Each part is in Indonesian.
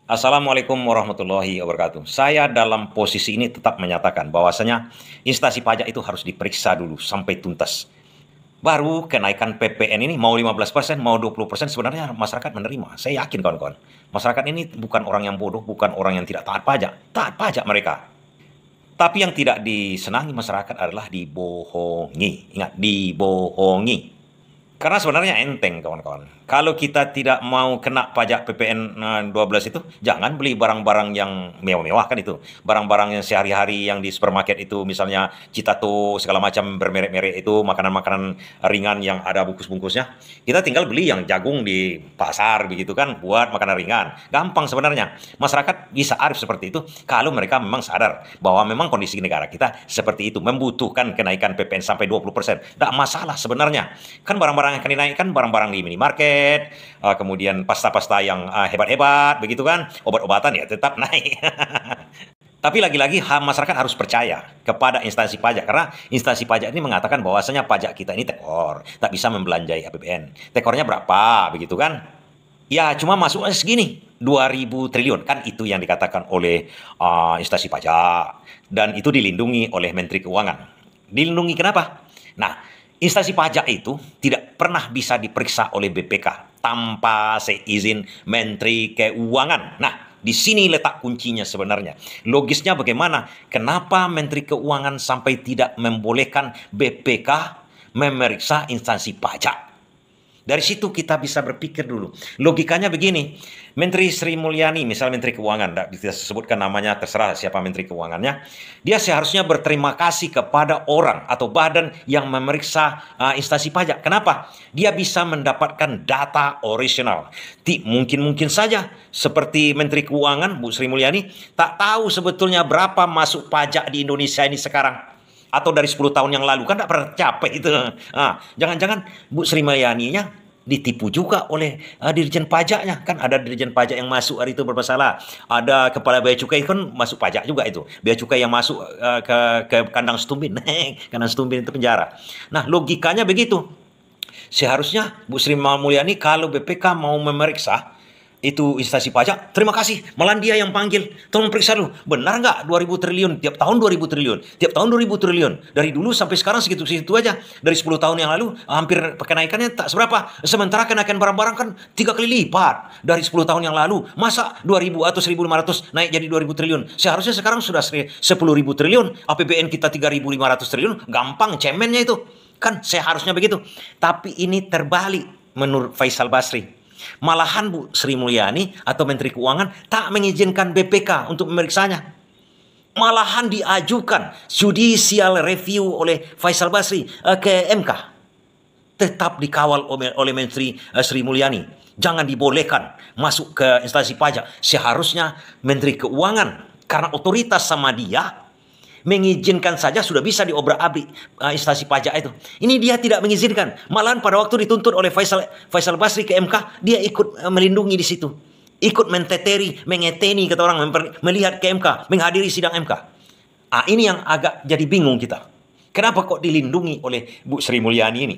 Assalamualaikum warahmatullahi wabarakatuh. Saya dalam posisi ini tetap menyatakan bahwasanya instansi pajak itu harus diperiksa dulu sampai tuntas. Baru kenaikan PPN ini mau 15%, mau 20% sebenarnya masyarakat menerima. Saya yakin kawan-kawan. Masyarakat ini bukan orang yang bodoh, bukan orang yang tidak taat pajak. Taat pajak mereka. Tapi yang tidak disenangi masyarakat adalah dibohongi. Ingat, dibohongi. Karena sebenarnya enteng kawan-kawan. Kalau kita tidak mau kena pajak PPN 12 itu, jangan beli barang-barang yang mewah-mewah kan itu. Barang-barang yang sehari-hari yang di supermarket itu, misalnya Citato, segala macam bermerek-merek itu, makanan-makanan ringan yang ada bungkus-bungkusnya. Kita tinggal beli yang jagung di pasar begitu kan, buat makanan ringan. Gampang sebenarnya. Masyarakat bisa arif seperti itu kalau mereka memang sadar bahwa memang kondisi negara kita seperti itu, membutuhkan kenaikan PPN sampai 20%. Tidak masalah sebenarnya. Kan barang-barang yang akan dinaikkan barang-barang di minimarket, kemudian pasta-pasta yang hebat-hebat, begitu kan, obat-obatan ya tetap naik. Tapi lagi-lagi masyarakat harus percaya kepada instansi pajak karena instansi pajak ini mengatakan bahwasanya pajak kita ini tekor, tak bisa membelanjai APBN. Tekornya berapa, begitu kan? Ya, cuma masuknya segini, 2.000 triliun. Kan itu yang dikatakan oleh instansi pajak. Dan itu dilindungi oleh Menteri Keuangan. Dilindungi kenapa? Nah, instansi pajak itu tidak pernah bisa diperiksa oleh BPK tanpa seizin Menteri Keuangan. Nah, di sini letak kuncinya sebenarnya. Logisnya bagaimana? Kenapa Menteri Keuangan sampai tidak membolehkan BPK memeriksa instansi pajak? Dari situ kita bisa berpikir dulu. Logikanya begini, Menteri Sri Mulyani, misal Menteri Keuangan, tidak bisa sebutkan namanya, terserah siapa Menteri Keuangannya, dia seharusnya berterima kasih kepada orang atau badan yang memeriksa instansi pajak. Kenapa? Dia bisa mendapatkan data original. Mungkin saja seperti Menteri Keuangan, Bu Sri Mulyani, tak tahu sebetulnya berapa masuk pajak di Indonesia ini sekarang. Atau dari 10 tahun yang lalu, kan tidak pernah capek itu. Jangan-jangan Bu Sri Mulyani-nya ditipu juga oleh dirjen pajaknya. Kan ada dirjen pajak yang masuk hari itu bermasalah. Ada kepala bea cukai kan masuk pajak juga itu. Bea cukai yang masuk ke kandang setumbin. Kandang setumbin itu penjara. Nah, logikanya begitu. Seharusnya Bu Sri Mulyani kalau BPK mau memeriksa itu instansi pajak, terima kasih. Malah dia yang panggil, tolong periksa dulu. Benar nggak 2.000 triliun? Tiap tahun 2.000 triliun. Tiap tahun 2.000 triliun. Dari dulu sampai sekarang segitu-segitu aja. Dari 10 tahun yang lalu, hampir kenaikannya tak seberapa. Sementara kenaikan barang-barang kan 3 kali lipat dari 10 tahun yang lalu. Masa 2.000 atau 1.500 naik jadi 2.000 triliun? Seharusnya sekarang sudah 10.000 triliun. APBN kita 3.500 triliun. Gampang cemennya itu. Kan seharusnya begitu. Tapi ini terbalik menurut Faisal Basri. Malahan Bu Sri Mulyani atau Menteri Keuangan tak mengizinkan BPK untuk memeriksanya. Malahan diajukan judicial review oleh Faisal Basri ke MK. Tetap dikawal oleh Menteri Sri Mulyani. Jangan dibolehkan masuk ke instansi pajak. Seharusnya Menteri Keuangan, karena otoritas sama dia, mengizinkan saja sudah bisa diobrak-abrik instansi pajak itu. Ini dia tidak mengizinkan. Malahan pada waktu dituntut oleh Faisal Basri ke MK, dia ikut melindungi di situ. Ikut menteteri, mengeteni kata orang, melihat ke MK, menghadiri sidang MK. Ini yang agak jadi bingung kita. Kenapa kok dilindungi oleh Bu Sri Mulyani ini?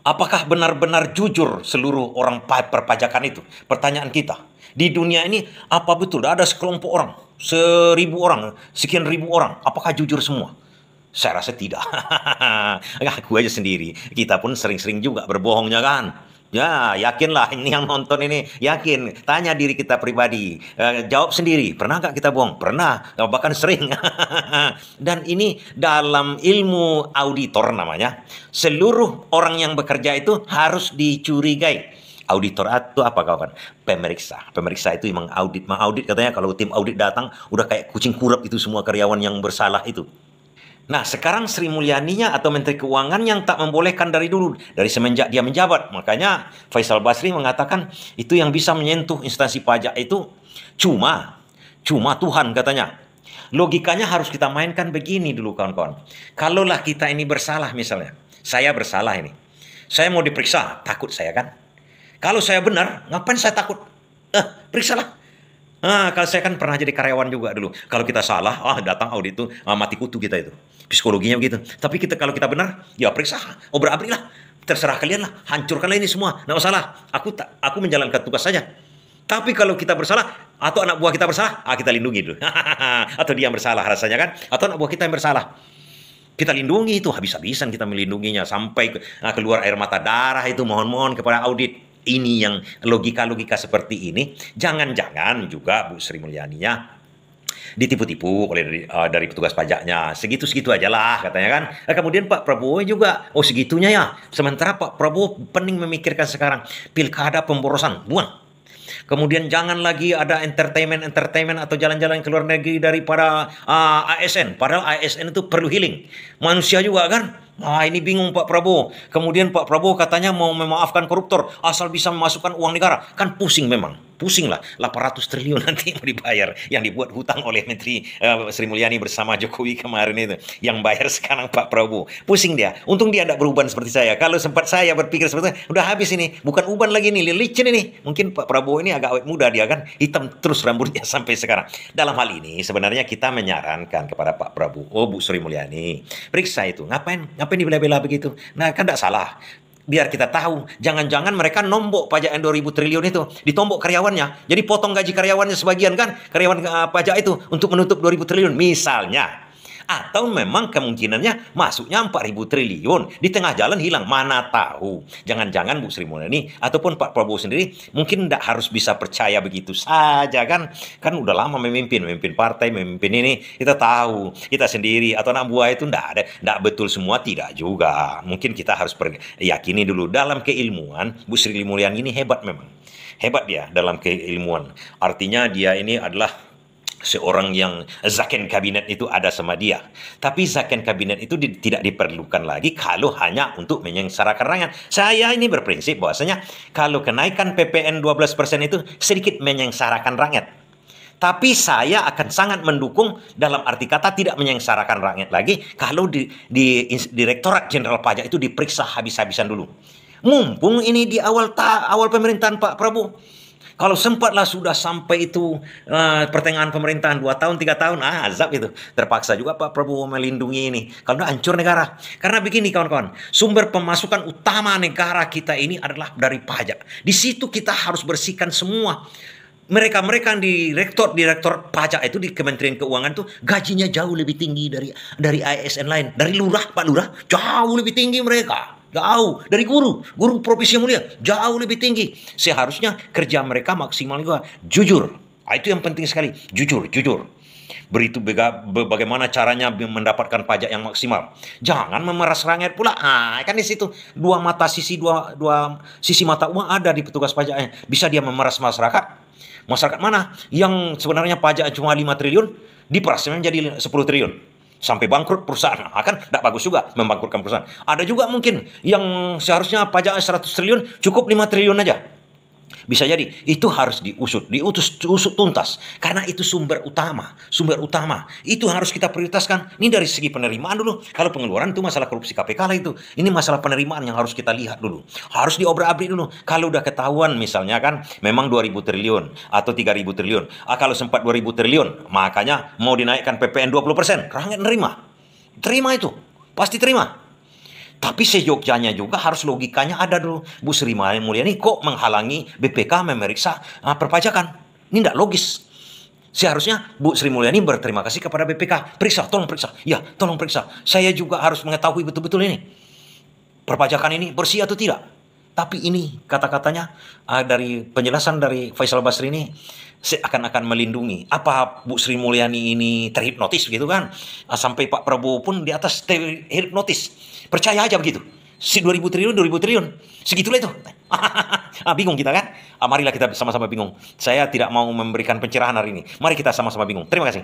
Apakah benar-benar jujur seluruh orang perpajakan itu? Pertanyaan kita. Di dunia ini apa betul ada sekelompok orang, 1.000 orang, sekian ribu orang, apakah jujur semua? Saya rasa tidak. Aku aja sendiri. Kita pun sering-sering juga berbohongnya kan. Ya, yakinlah ini yang nonton ini. Yakin. Tanya diri kita pribadi. Jawab sendiri. Pernah nggak kita bohong? Pernah. Bahkan sering. Dan ini dalam ilmu auditor namanya. Seluruh orang yang bekerja itu harus dicurigai. Auditor itu apa kawan? Pemeriksa. Pemeriksa itu mengaudit. Mengaudit katanya kalau tim audit datang udah kayak kucing kurap itu semua karyawan yang bersalah itu. Nah, sekarang Sri Mulyaninya atau Menteri Keuangan yang tak membolehkan dari dulu, dari semenjak dia menjabat. Makanya Faisal Basri mengatakan itu yang bisa menyentuh instansi pajak itu cuma Tuhan katanya. Logikanya harus kita mainkan begini dulu kawan-kawan. Kalaulah kita ini bersalah misalnya, saya bersalah ini. Saya mau diperiksa, takut saya kan? Kalau saya benar, ngapain saya takut? Periksalah. Kalau saya kan pernah jadi karyawan juga dulu. Kalau kita salah, datang audit itu mati kutu kita itu. Psikologinya begitu. Tapi kalau kita benar, ya periksa. Obrak-abrik lah. Terserah kalian lah. Hancurkanlah ini semua. Nggak masalah. Aku menjalankan tugas saja. Tapi kalau kita bersalah, atau anak buah kita bersalah, kita lindungi dulu. Atau dia yang bersalah rasanya kan, atau anak buah kita yang bersalah. Kita lindungi itu, habis-habisan kita melindunginya, sampai keluar air mata darah itu, mohon-mohon kepada audit. Ini yang logika-logika seperti ini, jangan-jangan juga Bu Sri Mulyani ya ditipu-tipu oleh dari petugas pajaknya. Segitu-segitu aja lah katanya kan. Kemudian Pak Prabowo juga, oh segitunya ya. Sementara Pak Prabowo pening memikirkan sekarang pilkada pemborosan, buang. Kemudian jangan lagi ada entertainment atau jalan-jalan ke luar negeri daripada ASN. Padahal ASN itu perlu healing. Manusia juga kan. Ini bingung Pak Prabowo. Kemudian Pak Prabowo katanya mau memaafkan koruptor asal bisa memasukkan uang negara. Kan pusing memang. Pusing lah. 800 triliun nanti mau dibayar. Yang dibuat hutang oleh Menteri Sri Mulyani bersama Jokowi kemarin itu. Yang bayar sekarang Pak Prabowo. Pusing dia. Untung dia tidak beruban seperti saya. Kalau sempat saya berpikir seperti itu, udah habis ini. Bukan uban lagi nih, licin ini. Mungkin Pak Prabowo ini agak awet muda dia kan. Hitam terus rambutnya sampai sekarang. Dalam hal ini sebenarnya kita menyarankan kepada Pak Prabowo, Bu Sri Mulyani, periksa itu. Ngapain dibela-bela begitu? Nah, kan tidak salah. Biar kita tahu, jangan-jangan mereka nombok pajak yang 2.000 triliun itu, ditombok karyawannya. Jadi potong gaji karyawannya sebagian kan, karyawan pajak itu untuk menutup 2.000 triliun misalnya. Atau memang kemungkinannya masuknya 4.000 triliun, di tengah jalan hilang, mana tahu. Jangan-jangan Bu Sri Mulyani ataupun Pak Prabowo sendiri mungkin tidak harus bisa percaya begitu saja kan. Kan udah lama memimpin partai, memimpin ini, kita tahu, kita sendiri atau anak buah itu tidak betul semua, tidak juga. Mungkin kita harus yakini dulu dalam keilmuan. Bu Sri Mulyani ini hebat memang. Hebat dia dalam keilmuan. Artinya dia ini adalah seorang yang zaken kabinet itu ada sama dia. Tapi zaken kabinet itu tidak diperlukan lagi kalau hanya untuk menyengsarakan rakyat. Saya ini berprinsip bahwasanya kalau kenaikan PPN 12% itu sedikit menyengsarakan rakyat. Tapi saya akan sangat mendukung dalam arti kata tidak menyengsarakan rakyat lagi kalau di Direktorat Jenderal Pajak itu diperiksa habis-habisan dulu. Mumpung ini di awal pemerintahan Pak Prabowo. Kalau sempatlah sudah sampai itu pertengahan pemerintahan 2 tahun, 3 tahun, azab itu. Terpaksa juga Pak Prabowo melindungi ini. Kalau hancur negara. Karena begini kawan-kawan, sumber pemasukan utama negara kita ini adalah dari pajak. Di situ kita harus bersihkan semua. Mereka di direktur pajak itu di Kementerian Keuangan itu gajinya jauh lebih tinggi dari ASN lain. Dari lurah, Pak Lurah, jauh lebih tinggi mereka. Jauh dari guru profesi yang mulia jauh lebih tinggi. Seharusnya kerja mereka maksimal juga jujur. Itu yang penting sekali, jujur. Beritu bagaimana caranya mendapatkan pajak yang maksimal. Jangan memeras rakyat pula. Kan di situ dua sisi mata uang ada di petugas pajaknya. Bisa dia memeras masyarakat. Masyarakat mana yang sebenarnya pajak cuma 5 triliun diperasnya menjadi 10 triliun. Sampai bangkrut perusahaan. Kan tidak bagus juga membangkrutkan perusahaan. Ada juga mungkin yang seharusnya pajaknya 100 triliun, cukup 5 triliun aja. Bisa jadi. Itu harus diusut tuntas. Karena itu sumber utama. Itu harus kita prioritaskan. Ini dari segi penerimaan dulu. Kalau pengeluaran itu masalah korupsi KPK lah itu. Ini masalah penerimaan yang harus kita lihat dulu. Harus diobrak-abrik dulu. Kalau udah ketahuan misalnya kan, memang 2.000 triliun atau 3.000 triliun. Kalau sempat 2.000 triliun, makanya mau dinaikkan PPN 20%. Rakyat terima itu. Pasti terima. Tapi seyogyanya juga harus logikanya ada dulu. Bu Sri Mulyani kok menghalangi BPK memeriksa perpajakan? Ini tidak logis. Seharusnya Bu Sri Mulyani berterima kasih kepada BPK. Tolong periksa. Ya, tolong periksa. Saya juga harus mengetahui betul-betul ini. Perpajakan ini bersih atau tidak. Tapi ini kata-katanya dari penjelasan dari Faisal Basri ini akan melindungi. Apa Bu Sri Mulyani ini terhipnotis begitu kan? Sampai Pak Prabowo pun di atas terhipnotis. Percaya aja begitu. 2.000 triliun. Segitulah itu. Bingung kita kan? Marilah kita sama-sama bingung. Saya tidak mau memberikan pencerahan hari ini. Mari kita sama-sama bingung. Terima kasih.